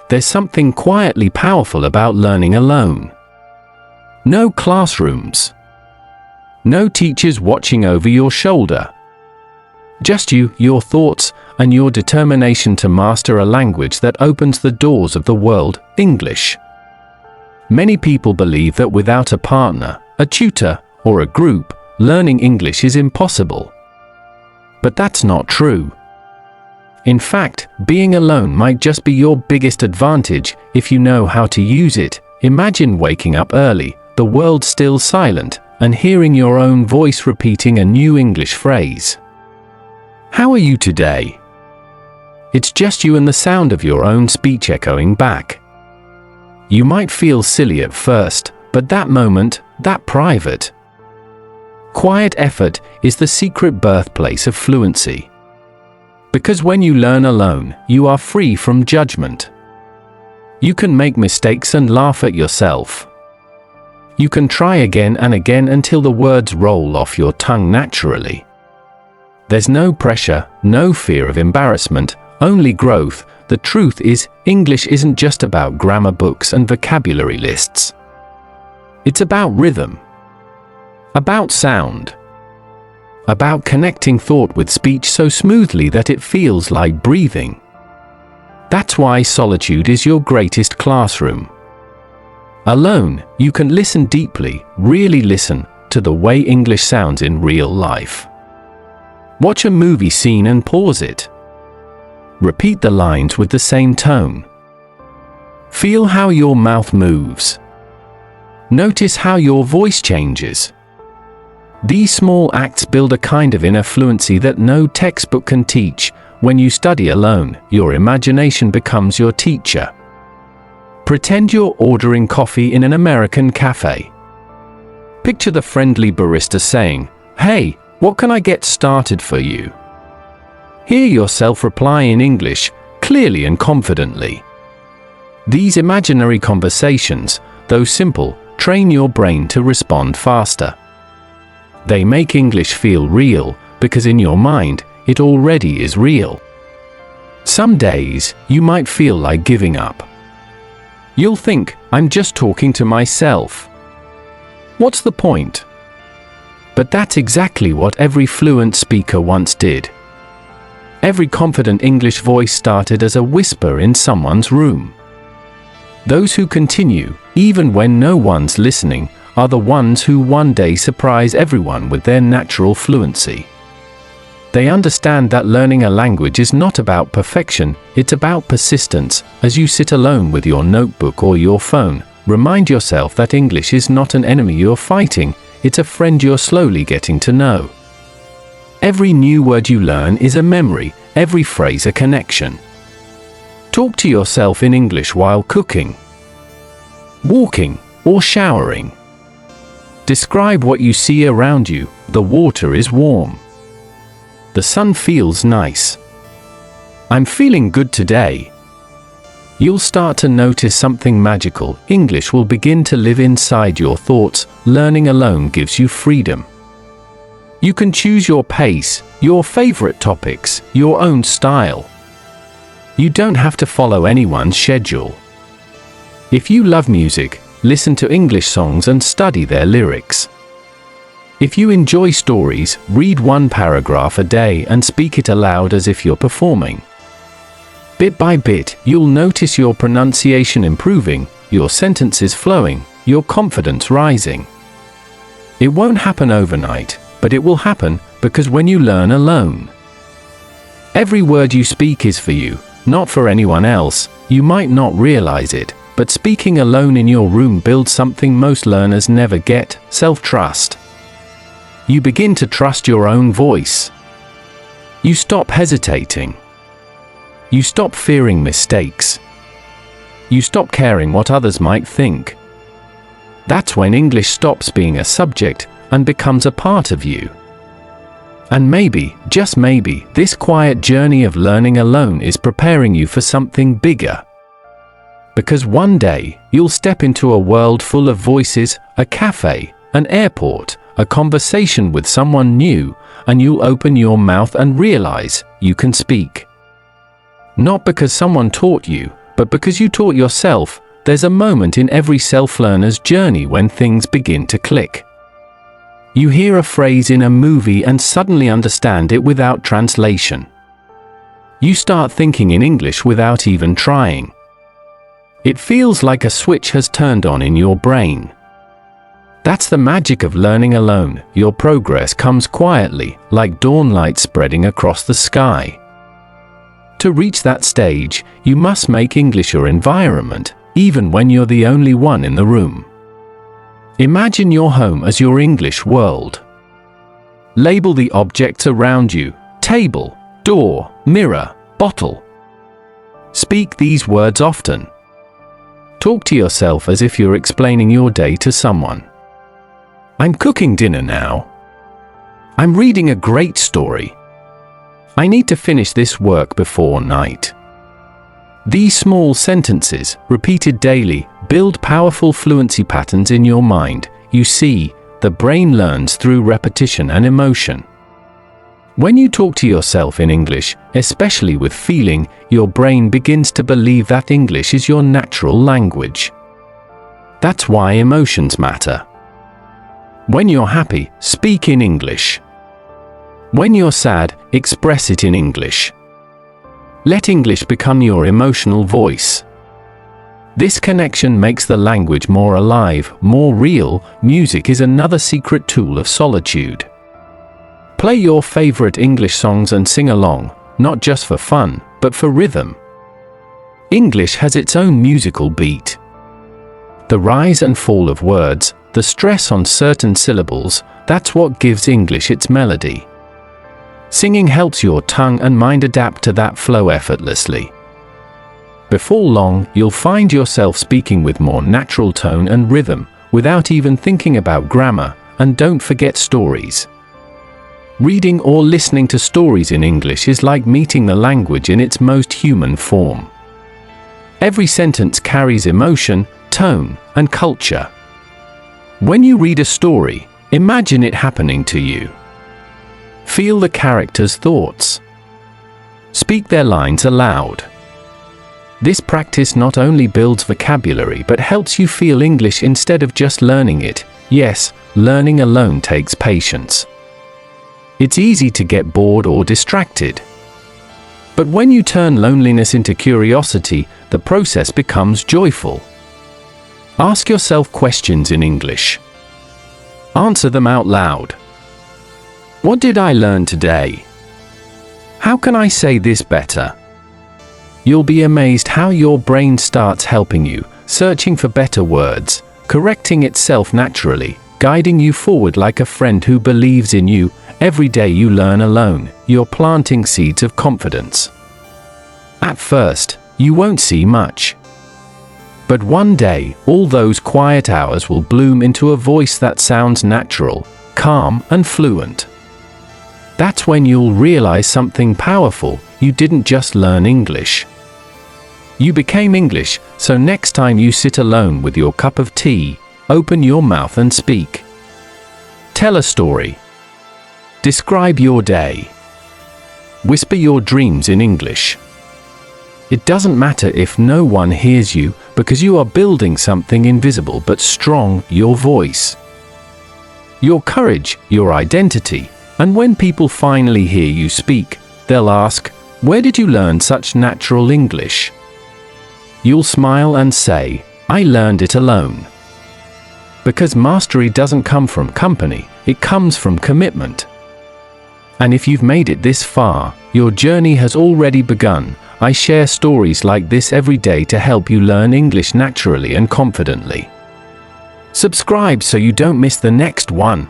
There's something quietly powerful about learning alone. No classrooms. No teachers watching over your shoulder. Just you, your thoughts, and your determination to master a language that opens the doors of the world, English. Many people believe that without a partner, a tutor, or a group, learning English is impossible. But that's not true. In fact, being alone might just be your biggest advantage if you know how to use it. Imagine waking up early, the world still silent, and hearing your own voice repeating a new English phrase. How are you today? It's just you and the sound of your own speech echoing back. You might feel silly at first, but that moment, that private, quiet effort is the secret birthplace of fluency. Because when you learn alone, you are free from judgment. You can make mistakes and laugh at yourself. You can try again and again until the words roll off your tongue naturally. There's no pressure, no fear of embarrassment, only growth. The truth is, English isn't just about grammar books and vocabulary lists. It's about rhythm, about sound, about connecting thought with speech so smoothly that it feels like breathing. That's why solitude is your greatest classroom. Alone, you can listen deeply, really listen, to the way English sounds in real life. Watch a movie scene and pause it. Repeat the lines with the same tone. Feel how your mouth moves. Notice how your voice changes. These small acts build a kind of inner fluency that no textbook can teach. When you study alone, your imagination becomes your teacher. Pretend you're ordering coffee in an American cafe. Picture the friendly barista saying, "Hey, what can I get started for you?" Hear yourself reply in English, clearly and confidently. These imaginary conversations, though simple, train your brain to respond faster. They make English feel real, because in your mind, it already is real. Some days, you might feel like giving up. You'll think, "I'm just talking to myself. What's the point?" But that's exactly what every fluent speaker once did. Every confident English voice started as a whisper in someone's room. Those who continue, even when no one's listening, are the ones who one day surprise everyone with their natural fluency. They understand that learning a language is not about perfection, it's about persistence. As you sit alone with your notebook or your phone, remind yourself that English is not an enemy you're fighting, it's a friend you're slowly getting to know. Every new word you learn is a memory, every phrase a connection. Talk to yourself in English while cooking, walking, or showering. Describe what you see around you. The water is warm. The sun feels nice. I'm feeling good today. You'll start to notice something magical. English will begin to live inside your thoughts. Learning alone gives you freedom. You can choose your pace, your favorite topics, your own style. You don't have to follow anyone's schedule. If you love music, listen to English songs and study their lyrics. If you enjoy stories, read one paragraph a day and speak it aloud as if you're performing. Bit by bit, you'll notice your pronunciation improving, your sentences flowing, your confidence rising. It won't happen overnight, but it will happen, because when you learn alone, every word you speak is for you, not for anyone else. You might not realize it, but speaking alone in your room builds something most learners never get: self-trust. You begin to trust your own voice. You stop hesitating. You stop fearing mistakes. You stop caring what others might think. That's when English stops being a subject and becomes a part of you. And maybe, just maybe, this quiet journey of learning alone is preparing you for something bigger. Because one day, you'll step into a world full of voices, a cafe, an airport, a conversation with someone new, and you'll open your mouth and realize you can speak. Not because someone taught you, but because you taught yourself. There's a moment in every self-learner's journey when things begin to click. You hear a phrase in a movie and suddenly understand it without translation. You start thinking in English without even trying. It feels like a switch has turned on in your brain. That's the magic of learning alone. Your progress comes quietly, like dawn light spreading across the sky. To reach that stage, you must make English your environment, even when you're the only one in the room. Imagine your home as your English world. Label the objects around you: table, door, mirror, bottle. Speak these words often. Talk to yourself as if you're explaining your day to someone. I'm cooking dinner now. I'm reading a great story. I need to finish this work before night. These small sentences, repeated daily, build powerful fluency patterns in your mind. You see, the brain learns through repetition and emotion. When you talk to yourself in English, especially with feeling, your brain begins to believe that English is your natural language. That's why emotions matter. When you're happy, speak in English. When you're sad, express it in English. Let English become your emotional voice. This connection makes the language more alive, more real. Music is another secret tool of solitude. Play your favorite English songs and sing along, not just for fun, but for rhythm. English has its own musical beat. The rise and fall of words, the stress on certain syllables, that's what gives English its melody. Singing helps your tongue and mind adapt to that flow effortlessly. Before long, you'll find yourself speaking with more natural tone and rhythm, without even thinking about grammar. And don't forget stories. Reading or listening to stories in English is like meeting the language in its most human form. Every sentence carries emotion, tone, and culture. When you read a story, imagine it happening to you. Feel the characters' thoughts. Speak their lines aloud. This practice not only builds vocabulary but helps you feel English instead of just learning it. Yes, learning alone takes patience. It's easy to get bored or distracted. But when you turn loneliness into curiosity, the process becomes joyful. Ask yourself questions in English. Answer them out loud. What did I learn today? How can I say this better? You'll be amazed how your brain starts helping you, searching for better words, correcting itself naturally, guiding you forward like a friend who believes in you. Every day you learn alone, you're planting seeds of confidence. At first, you won't see much. But one day, all those quiet hours will bloom into a voice that sounds natural, calm, and fluent. That's when you'll realize something powerful: you didn't just learn English. You became English, so next time you sit alone with your cup of tea, open your mouth and speak. Tell a story. Describe your day. Whisper your dreams in English. It doesn't matter if no one hears you, because you are building something invisible but strong: your voice. Your courage, your identity. And when people finally hear you speak, they'll ask, "Where did you learn such natural English?" You'll smile and say, "I learned it alone." Because mastery doesn't come from company, it comes from commitment. And if you've made it this far, your journey has already begun. I share stories like this every day to help you learn English naturally and confidently. Subscribe so you don't miss the next one.